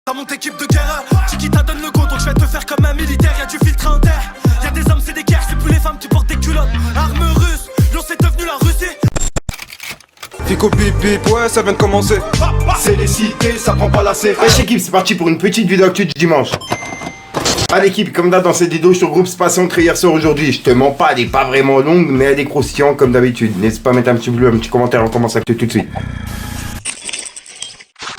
Dans mon équipe de guerre, Tiki t'a donne le go, donc je vais te faire comme un militaire. Y'a du filtre en terre, y'a des hommes, c'est des guerres, c'est plus les femmes qui portent des culottes. Armes russes, Lyon c'est devenu la Russie. Fico bip bip, ouais ça vient de commencer. C'est les cités, ça prend pas la C. Wesh équipe, c'est parti pour une petite vidéo actu du dimanche. À l'équipe, comme d'hab dans cette vidéo sur groupe Passion créé hier soir aujourd'hui. Je te mens pas, elle est pas vraiment longue, mais elle est croustillante comme d'habitude. N'hésite pas à mettre un petit bleu, un petit commentaire, on commence l'actu tout de suite.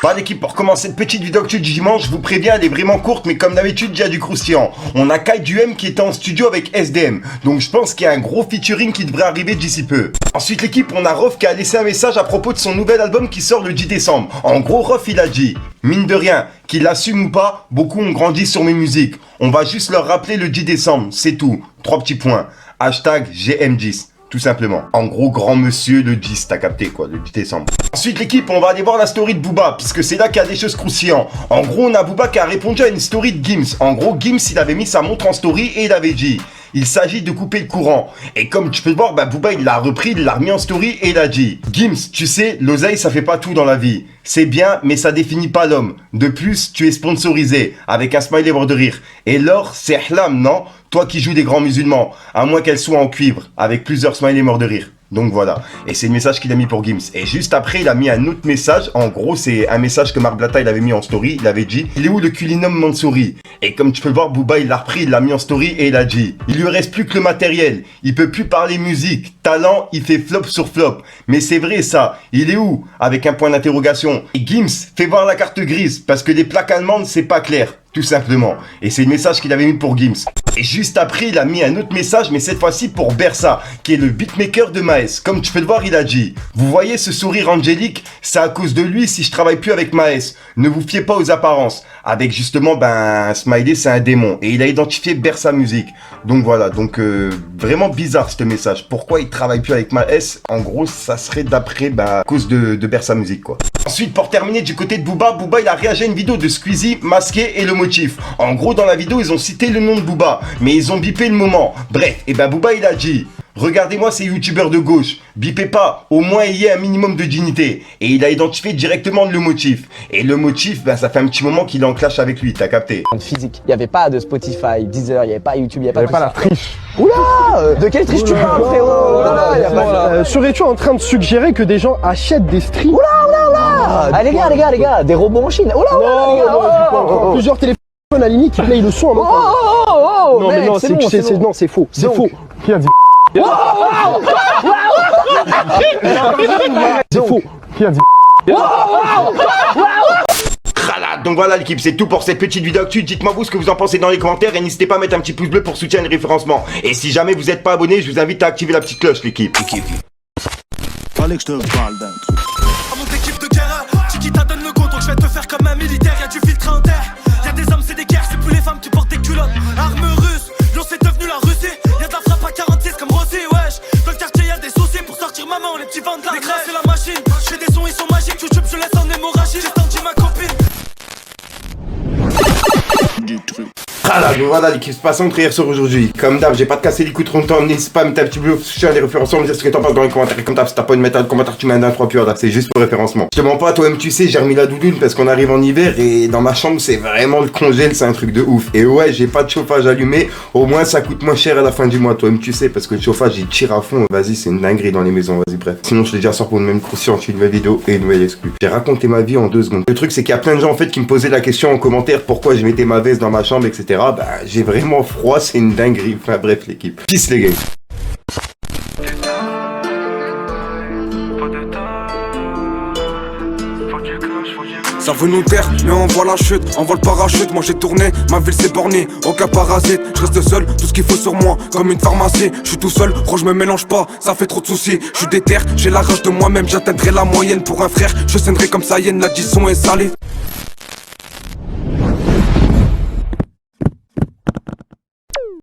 Bah l'équipe, pour commencer cette petite vidéo actu du dimanche, je vous préviens, elle est vraiment courte, mais comme d'habitude, il y a du croustillant. On a Kai du M qui était en studio avec SDM, donc je pense qu'il y a un gros featuring qui devrait arriver d'ici peu. Ensuite l'équipe, on a Rof qui a laissé un message à propos de son nouvel album qui sort le 10 décembre. En gros, Rof il a dit, mine de rien, qu'il l'assume ou pas, beaucoup ont grandi sur mes musiques. On va juste leur rappeler le 10 décembre, c'est tout. 3 petits points. Hashtag GM10. Tout simplement. En gros, grand monsieur le 10, t'as capté quoi, le 10 décembre. Ensuite l'équipe, on va aller voir la story de Booba, puisque c'est là qu'il y a des choses croustillantes. En gros, on a Booba qui a répondu à une story de Gims. En gros, Gims, il avait mis sa montre en story et il avait dit, il s'agit de couper le courant. Et comme tu peux le voir, bah Booba il l'a repris, il l'a remis en story et il a dit, Gims, tu sais, l'oseille ça fait pas tout dans la vie. C'est bien, mais ça définit pas l'homme. De plus, tu es sponsorisé, avec un smiley mort de rire. Et l'or, c'est hlam, non? Toi qui joues des grands musulmans, à moins qu'elle soit en cuivre, avec plusieurs smileys morts de rire. Donc voilà, et c'est le message qu'il a mis pour Gims. Et juste après, il a mis un autre message. En gros, c'est un message que Marc Blatta il avait mis en story. Il avait dit, il est où le culinum Mansouri? Et comme tu peux le voir, Booba il l'a repris, il l'a mis en story et il a dit, il lui reste plus que le matériel. Il peut plus parler musique. Talent, il fait flop sur flop. Mais c'est vrai ça. Il est où? Avec un point d'interrogation. Et Gims, fais voir la carte grise, parce que les plaques allemandes, c'est pas clair. Tout simplement. Et c'est le message qu'il avait mis pour Gims. Et juste après, il a mis un autre message, mais cette fois-ci pour Bersa, qui est le beatmaker de Maes. Comme tu peux le voir, il a dit, vous voyez ce sourire angélique, c'est à cause de lui si je travaille plus avec Maes. Ne vous fiez pas aux apparences. Avec justement, ben, Smiley, c'est un démon. Et il a identifié Bersa Music. Donc voilà, donc vraiment bizarre ce message. Pourquoi il travaille plus avec Maes? En gros, ça serait d'après, ben, à cause de Bersa Music, quoi. Ensuite, pour terminer du côté de Booba, il a réagi à une vidéo de Squeezie, Masqué et le motif. En gros, dans la vidéo, ils ont cité le nom de Booba, mais ils ont bipé le moment. Bref, et ben Booba, il a dit, regardez-moi ces youtubeurs de gauche, bipez pas, au moins il y ait un minimum de dignité. Et il a identifié directement le motif. Et le motif, ben ça fait un petit moment qu'il est en clash avec lui, t'as capté. Physique, il n'y avait pas de Spotify, Deezer, il n'y avait pas YouTube, il n'y avait pas la triche. Oula, de quelle triche tu parles, frérot? Serais-tu en train de suggérer que des gens achètent des streams? Ah les gars, des robots en Chine. Oula, les gars, Plusieurs téléphones à la limite qui playent le son en même temps. Non mais non, c'est faux. C'est faux. Qui a dit? C'est faux. Qui a dit? Donc voilà l'équipe, c'est tout pour cette petite vidéo actu. Dites-moi vous ce que vous en pensez dans les commentaires et n'hésitez pas à mettre un petit pouce bleu pour soutenir le référencement. Et si jamais vous n'êtes pas abonné, je vous invite à activer la petite cloche l'équipe. Fallait que je te parle d'un truc. Dans mon équipe de guerre, Tiki t'a donne le go, donc je vais te faire comme un militaire. Y'a du filtre en terre, y'a des hommes, c'est des guerres, c'est plus les femmes qui portent des culottes. Armes russes, Lyon c'est devenu la Russie. Y'a de la frappe à 46 comme Rossi, wesh. Dans le quartier y'a des soucis pour sortir maman, les petits vendent de la les grâces c'est la machine. J'fais des sons, ils sont magiques, YouTube je laisse en hémorragie. J'ai tendu ma copine. Donc voilà l'équipe Passion créé hier soir aujourd'hui. Comme d'hab, j'ai pas de casser les coups trop longtemps. N'hésite pas à mettre un petit bleu sur les référencements, me dire ce que t'en penses dans les commentaires. Et comme d'hab, si t'as pas une méthode de commentaire, tu mets un 3 pure, c'est juste pour référencement. Je te mens pas, toi-même tu sais, j'ai remis la doudoune parce qu'on arrive en hiver et dans ma chambre c'est vraiment le congèle, c'est un truc de ouf. Et ouais, j'ai pas de chauffage allumé, au moins ça coûte moins cher à la fin du mois, toi-même tu sais, parce que le chauffage il tire à fond. Vas-y, c'est une dinguerie dans les maisons, vas-y, bref. Sinon, je te dis à soir pour une même croustillante, une nouvelle vidéo et une nouvelle exclue. J'ai raconté ma vie en 2 secondes. Le truc c'est qu'il y a plein de gens en fait qui me posaient la question en commentaire pourquoi je mettais ma veste dans ma chambre, etc. Bah, j'ai vraiment froid, c'est une dinguerie. Enfin bref l'équipe. Peace les gars. Ça veut nous taire, mais on voit la chute, on voit le parachute. Moi j'ai tourné, ma ville s'est bornée, aucun parasite. Je reste seul, tout ce qu'il faut sur moi, comme une pharmacie. Je suis tout seul, gros je me mélange pas, ça fait trop de soucis. Je suis déter, j'ai la rage de moi-même, j'atteindrai la moyenne pour un frère. Je scènerai comme ça, la 10 est salée.